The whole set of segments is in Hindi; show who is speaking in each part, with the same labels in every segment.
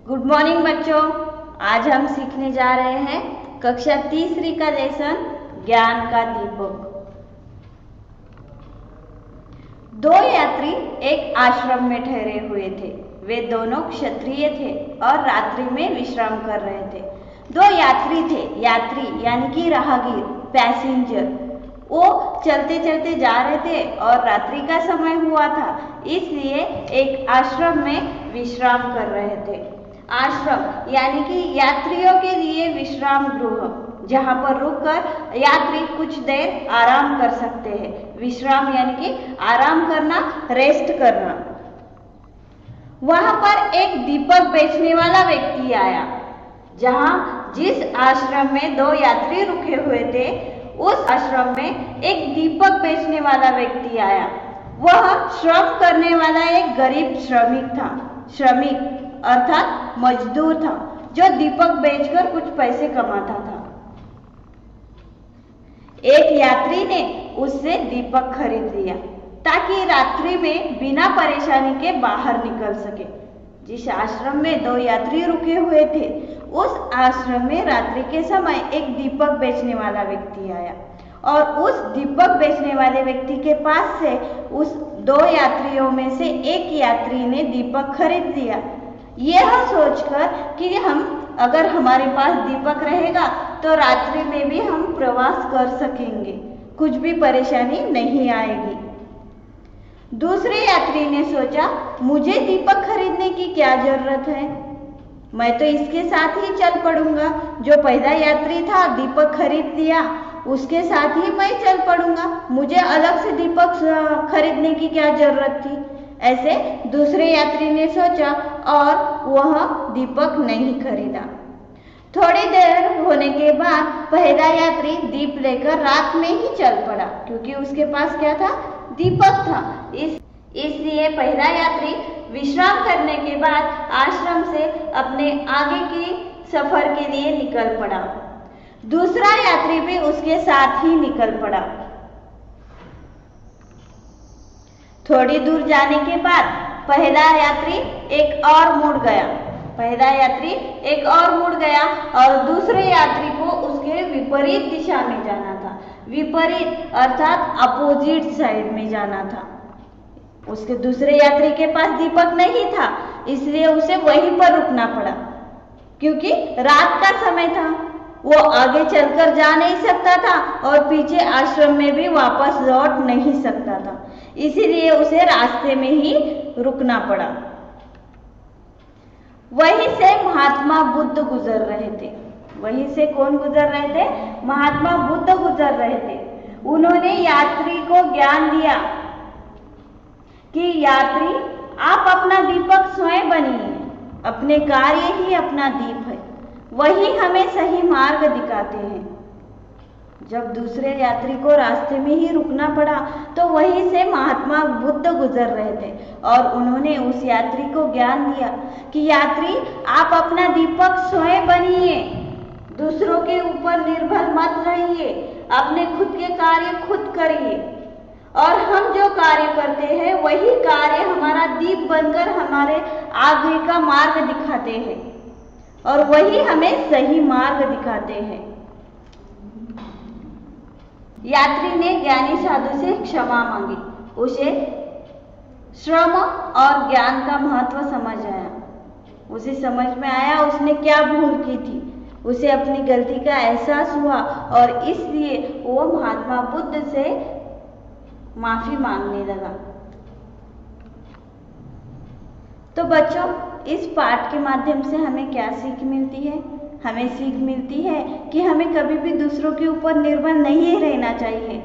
Speaker 1: गुड मॉर्निंग बच्चों। आज हम सीखने जा रहे हैं कक्षा तीसरी का लेसन ज्ञान का दीपक। दो यात्री एक आश्रम में ठहरे हुए थे। वे दोनों क्षत्रिय थे और रात्रि में विश्राम कर रहे थे। दो यात्री थे, यात्री यानी कि राहगीर, पैसेंजर। वो चलते चलते जा रहे थे और रात्रि का समय हुआ था, इसलिए एक आश्रम में विश्राम कर रहे थे। आश्रम यानी कि यात्रियों के लिए विश्राम गृह, जहाँ पर रुककर यात्री कुछ देर आराम कर सकते हैं। विश्राम यानी कि आराम करना, रेस्ट करना। वहां पर एक दीपक बेचने वाला व्यक्ति आया। जिस आश्रम में दो यात्री रुके हुए थे, उस आश्रम में एक दीपक बेचने वाला व्यक्ति आया। वह श्रम करने वाला एक गरीब श्रमिक था। श्रमिक अर्थात मजदूर था, जो दीपक बेचकर कुछ पैसे कमाता था। एक यात्री ने उससे दीपक खरीद लिया ताकि रात्रि में बिना परेशानी के बाहर निकल सके। जिस आश्रम में दो यात्री रुके हुए थे, उस आश्रम में रात्रि के समय एक दीपक बेचने वाला व्यक्ति आया और उस दीपक बेचने वाले व्यक्ति के पास से उस दो यात्रियों में से एक यात्री ने दीपक खरीद लिया, यह सोचकर कि अगर हमारे पास दीपक रहेगा तो रात्रि में भी हम प्रवास कर सकेंगे, कुछ भी परेशानी नहीं आएगी। दूसरे यात्री ने सोचा, मुझे दीपक खरीदने की क्या जरूरत है, मैं तो इसके साथ ही चल पड़ूंगा। जो पहला यात्री था, दीपक खरीद लिया, उसके साथ ही मैं चल पड़ूंगा, मुझे अलग से दीपक खरीदने की क्या जरूरत थी। ऐसे दूसरे यात्री ने सोचा और वह दीपक नहीं खरीदा। थोड़ी देर होने के बाद पहला यात्री दीप लेकर रात में ही चल पड़ा, क्योंकि उसके पास क्या था, दीपक था। इसलिए पहला यात्री विश्राम करने के बाद आश्रम से अपने आगे की सफर के लिए निकल पड़ा। दूसरा यात्री भी उसके साथ ही निकल पड़ा। थोड़ी दूर जाने के बाद पहला यात्री एक और मुड़ गया और दूसरे यात्री को उसके विपरीत दिशा में जाना था। विपरीत अर्थात अपोजिट साइड में जाना था। उसके दूसरे यात्री के पास दीपक नहीं था, इसलिए उसे वहीं पर रुकना पड़ा, क्योंकि रात का समय था। वो आगे चलकर जा नहीं सकता था और पीछे आश्रम में भी वापस लौट नहीं सकता था, इसीलिए उसे रास्ते में ही रुकना पड़ा। वहीं से महात्मा बुद्ध गुजर रहे थे। वहीं से कौन गुजर रहे थे? महात्मा बुद्ध गुजर रहे थे। उन्होंने यात्री को ज्ञान दिया कि यात्री, आप अपना दीपक स्वयं बनिए, अपने कार्य ही अपना दीप है, वही हमें सही मार्ग दिखाते हैं। जब दूसरे यात्री को रास्ते में ही रुकना पड़ा तो वहीं से महात्मा बुद्ध गुजर रहे थे और उन्होंने उस यात्री को ज्ञान दिया कि यात्री, आप अपना दीपक स्वयं बनिए, दूसरों के ऊपर निर्भर मत रहिए, अपने खुद के कार्य खुद करिए और हम जो कार्य करते हैं वही कार्य हमारा दीप बनकर हमारे आगे का मार्ग दिखाते हैं और वही हमें सही मार्ग दिखाते हैं। यात्री ने ज्ञानी साधु से क्षमा मांगी। उसे श्रम और ज्ञान का महत्व समझ आया। उसे समझ में आया उसने क्या भूल की थी। उसे अपनी गलती का एहसास हुआ और इसलिए वो महात्मा बुद्ध से माफी मांगने लगा। तो बच्चों, इस पाठ के माध्यम से हमें क्या सीख मिलती है? हमें सीख मिलती है कि हमें कभी भी दूसरों के ऊपर निर्भर नहीं रहना चाहिए।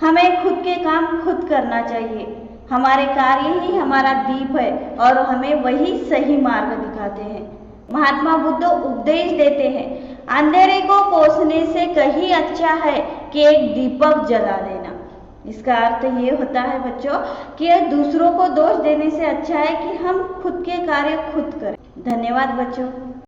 Speaker 1: हमें खुद के काम खुद करना चाहिए। हमारे कार्य ही हमारा दीप है और हमें वही सही मार्ग दिखाते हैं। महात्मा बुद्ध उपदेश देते हैं, अंधेरे को कोसने से कहीं अच्छा है कि एक दीपक जला देना। इसका अर्थ ये होता है बच्चों कि दूसरों को दोष देने से अच्छा है कि हम खुद के कार्य खुद करें। धन्यवाद बच्चों।